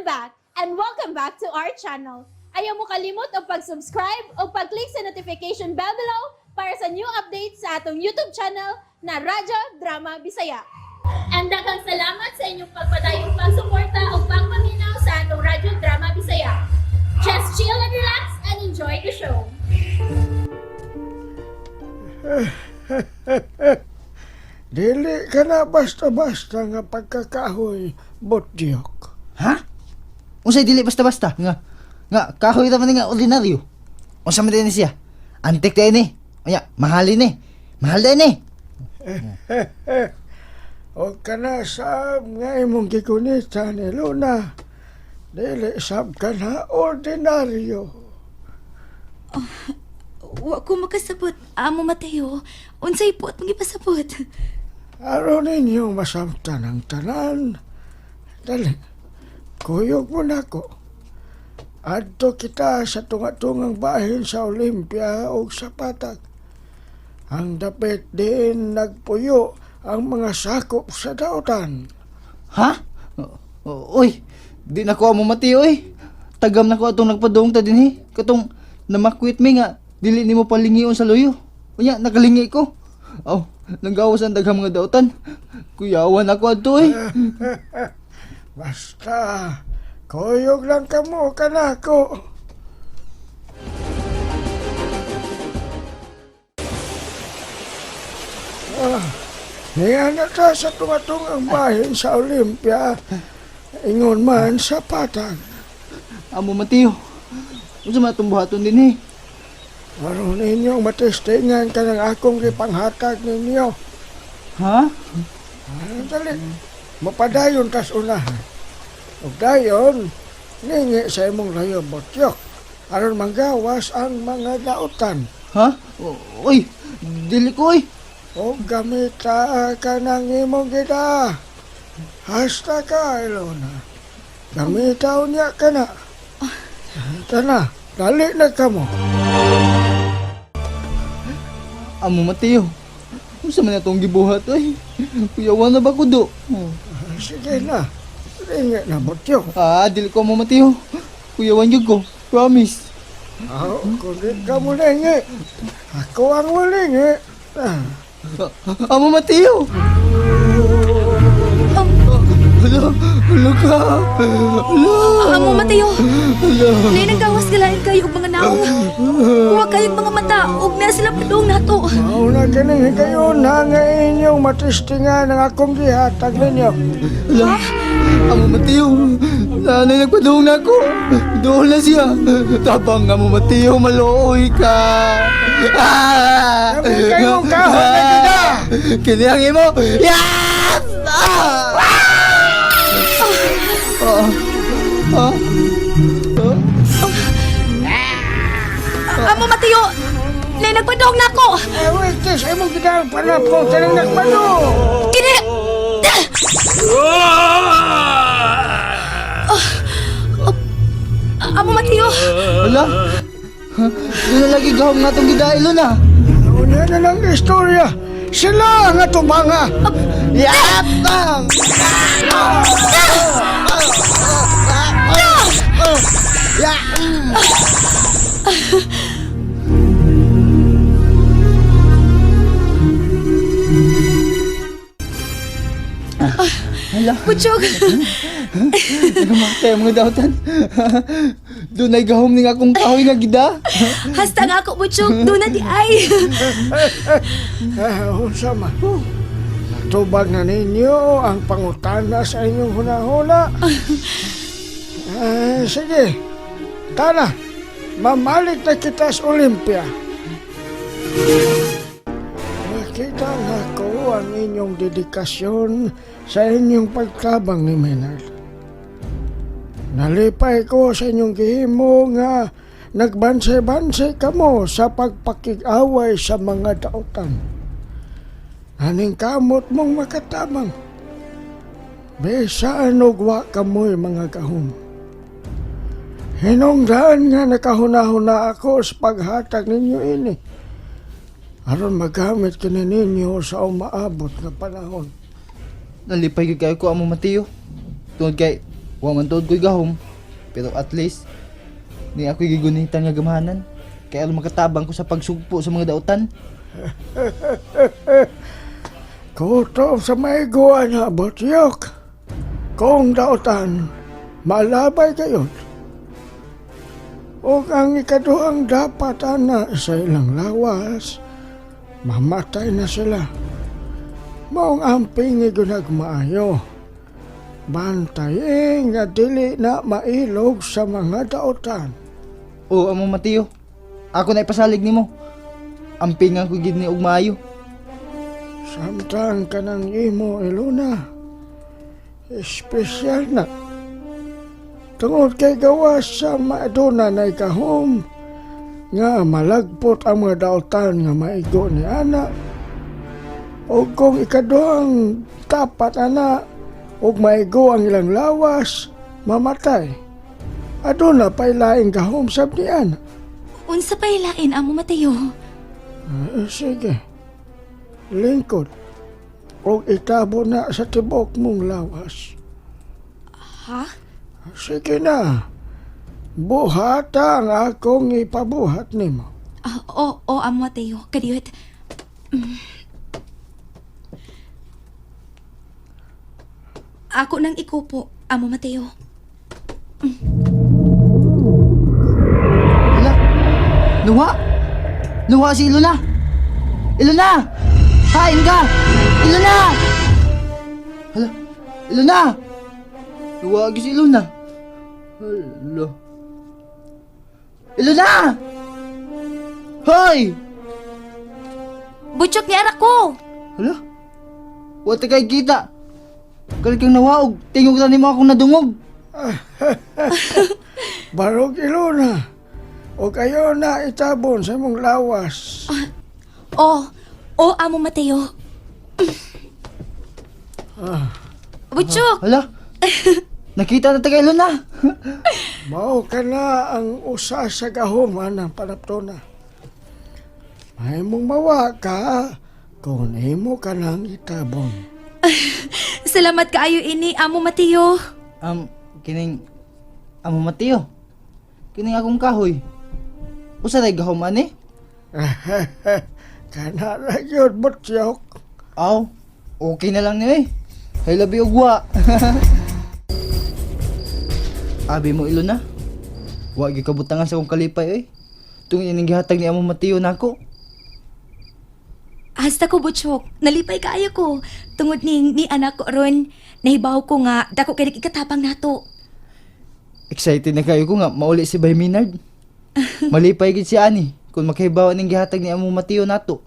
back and welcome back to our channel. Ayaw mo kalimot o pag-subscribe o pag-click sa notification bell below para sa new updates sa atong YouTube channel na Radyo Drama Bisaya. And daghang salamat sa inyong pagpadayong pagsuporta o pagpaminaw sa atong Radyo Drama Bisaya. Just chill and relax and enjoy the show. Dili ka na basta-basta nga pagkakahoy, Botyok. Ha? Unsay dili basta-basta nga kahoy ra man nga ordinaryo. Unsa man din siya? Antik din ni. Anya, mahalin ni. Mahal din ni. O ka na sab nga imong gikunita ni Luna. Dili sab ka na ordinaryo. Wa ko makasabot, amo Mateo. Unsay po at magipasabot. Aron ninyong masamtan ang tanan. Dali, kuyog mo na ko. Adto kita sa tunga-tungang bahin sa Olympia o sa Patag. Ang dapit din nagpuyo ang mga sakop sa dautan. Ha? Oy, di na ko amo mati oy. Tagam na ko atong nagpadong ta dinhi. Katong namakwit mi nga dili nimo palingion sa loyo. Unya nakalingi ko. Aw, nanggawas ang daghang mga dautan. Kuyawan ako adto eh. Basta, kuyog lang ka mo kanako. Niyan na ta sa tunga-tungang bahin sa Olympia. Ingon man sa Patag. Amo Mateo. Unsa man atong buhaton dinhi? Maroon ninyong matestingan ka ng akong ipanghatag ninyo. Ha? Dali, mapadayon tas unahan. O dayon, ningi sa imong layo Botyok. Aron manggawas ang mga dautan. Ha? Oy, dili ko oy. O gamita ka ng imong gida. Hasta ka, Ilona. Gamitaw niya ka na. Tana, dali na ka mo. Amo Mateo. Unsa man atong gibuhat oy? Kuyawan na ba ko do? Sige na. Ringi na, Botyok. Dili ko amo Mateo. Kuyawan jud ko. Promise. Kulit ka mo ringi. Ako ang walingi. Amo Mateo. Hala ka. Amo Mateo. Nay naggawas galain kayo og mga naong. Huwag kayong mga mata ug na sila padung nato. Mauna ka nang higayon na nga inyong matistingan ang akong gihatag ninyo. Hala. Amo Mateo. Nanay nagpadung na ako. Doon na siya. Tabang Amo Mateo, malooy ka. Sabi kayong kahon na gida. Kiniyangin mo. Yes! Amo Mateo. Nay nagpadong nako. Wait, sa imong gida ang panapong tanang nagpano. Kini. Amo Mateo. Hala? Doon na lagi gahom nga itong gidailo na. Una na lang istorya. Sila ang atong mga. Yatang! Hala? Butchog. Nagamatay ang mga dautan. Doon ay gahom ni nga akong kahoy nga gida. Hasta nga ako Butchog. Doon na di ay. Unsa man. Natubag na ninyo ang pangutana sa inyong hunahuna. Sige. Tana. Mamalik na kita sa Olympia. Nakita nga ko ang inyong dedikasyon sa inyong pagtabang ni Maynard. Nalipay ko sa inyong gihimo nga nagbansay-bansay kamo sa pagpakig-away sa mga dautan. Aning kamot mong makatabang. Besaan og wa kamoy mga gahom. Hinungdan nga nakahuna-huna ako sa paghatag ninyo ini. Aron magamit kini ninyo sa umaabot nga panahon. Nalipay kayo ko Amo Mateo. Tungod kay Wa man tuod ko'y gahom, pero at least ni ako'y gigunitan nga gamahanan. Kaya makatabang ko sa pagsugpo sa mga dautan. Kutob sa may guwa na Botyok. Kung dautan, malabay kayo. O ang ikaduhang dapat ana sa ilang lawas, mamatay na sila. Maong amping igunag maayo. Bantayin nga dili na mailog sa mga dautan. O amo Mateo, ako na ipasalig nimo. Ampingan ko gid ni og maayo. Samtang kanang imo Iluna, espesyal na. Tungod kay gawas sa maaduna na ikahom, nga malagpot ang mga dautan nga maigo ni ana. O kung ikaduhang tapat ana, ug maigo ang ilang lawas, mamatay. Aduna pay laing gahom sab ni ana. Unsa pa ilain, Amo Mateo? Sige. Lingkod. O itabo na sa tibok mong lawas. Ha? Sige na. Buhata ang akong ipabuhat nimo. Oo, Amo Mateo. Kadiyot. Ako nang ikupo, Amo Mateo. Hala? Nuwa si Ilona! Ilona! Hain ka! Ilona! Hala? Ilona! Nuwa si Ilona! Hala? Ilona! Hoy! Butchok ni anak ko! Hala? Wata kay kita! Kalikang nawaog, tingog na nimo akong nadungog! Barog Ilona. O kayo na itabon sa mong lawas. Oo, Amo Mateo. Butchok! Hala? Nakita na taga Ilona! Mao ka na ang usa sa gahuman ng panaptona. May mong mawa ka kung imo ka nang itabon. Salamat kaayo ini, Amo Mateo. Kining Amo Mateo. Kining akong kahoy. Usa day gahom ani? Kana ra yun, Botyok. Aw, okay na lang ni eh. I love you, ugwa. Abi mo Ilona. Wa gyud kabutangan sa akong kalipay eh. Tungod ining gihatag ni Amo Mateo nako. Hasta ko, Butchok. Nalipay kaayo ko. Tungod ni anak ko ron, nahibaw ko nga, dako kay ikatapang nato. Excited na kayo ko nga mauli si Bay Minard. Malipay gid si Ani kung makahibaw ning gihatag ni Amo Mateo nato.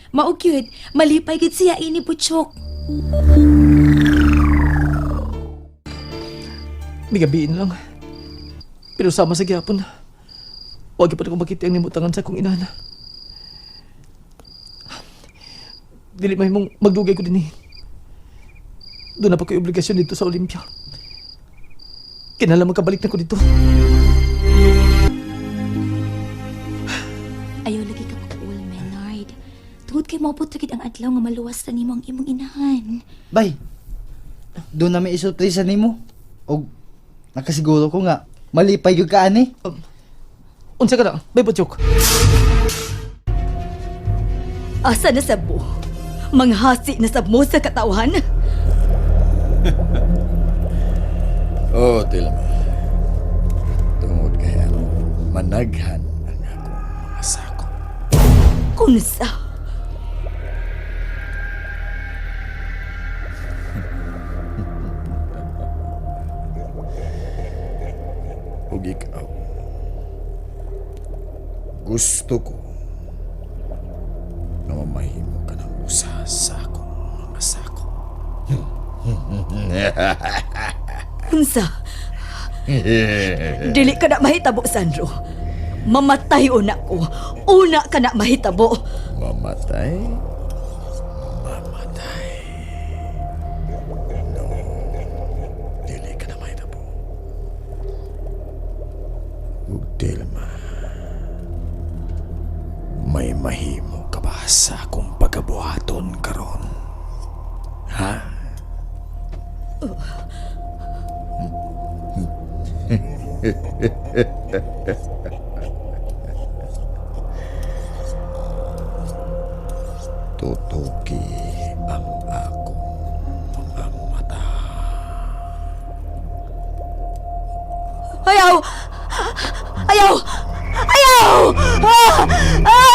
Mao gyud, malipay gid siya ini, Butchok. Migabiin lang. Pero sama sa gyapon. Huwag pa akong makita ang nimutangan sa akong inana. Dili may mong magdugay ko din eh. Doon na pa ko'y obligasyon dito sa Olympia. Kinala magkabalik na ko dito. Ayaw lagi ka cool, Maynard. Tungod kay maupot lagid ang adlaw nga maluwas na nimo ang imong inahan. Bay. Doon na may isurpresa nimo. Og nakasiguro ko nga malipay gyud ka ani. Unsa ka na? Bay Butchok. Asa na sa mo? Manghasi na sa mo sa katawan? Oo, Tilma. Tungod kaya managhan ang akong mga sako. Kunsa? Ug ikaw, gusto ko na mamahimo ka ng usa sa akong mga sako. Kunsa? Dili ka na mahitabo, Sandro. Mamatay una ko. Una ka na mahitabo. Mamatay? Mamatay. No. Dili ka na mahitabo. Ug Tilma, may mahimo ka ba sa akong pagabuhaton karon? Ha? Tutuki ang akong mga mata. Ayaw! Ayaw! Ayaw! Ayaw!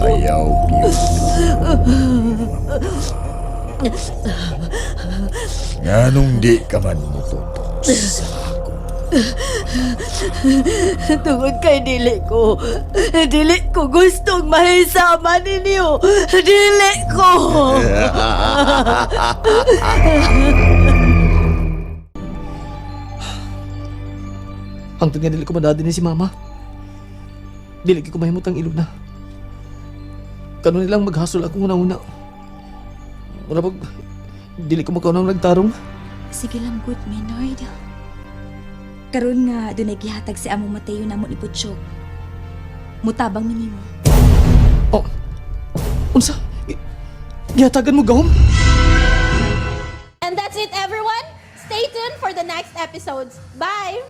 Ayaw yun. Nganong di ka man mututok sa ako. Tungod kay dili ko gustong mahisama ninyo. Dili ko. Hangtod nga dili ko madadi ni si mama. Dili ko mahimot ang iluna. Kano nilang maghasol ako una-una. Wala pag dili ko makaunang nagtarong. Sige lang, good Maynard. Karon nga, doon ay gihatag si Among Mateo na mo ni Butchok. Mutabang minimo. Oh, unsa? Gihatagan mo gahom? And that's it, everyone. Stay tuned for the next episodes. Bye!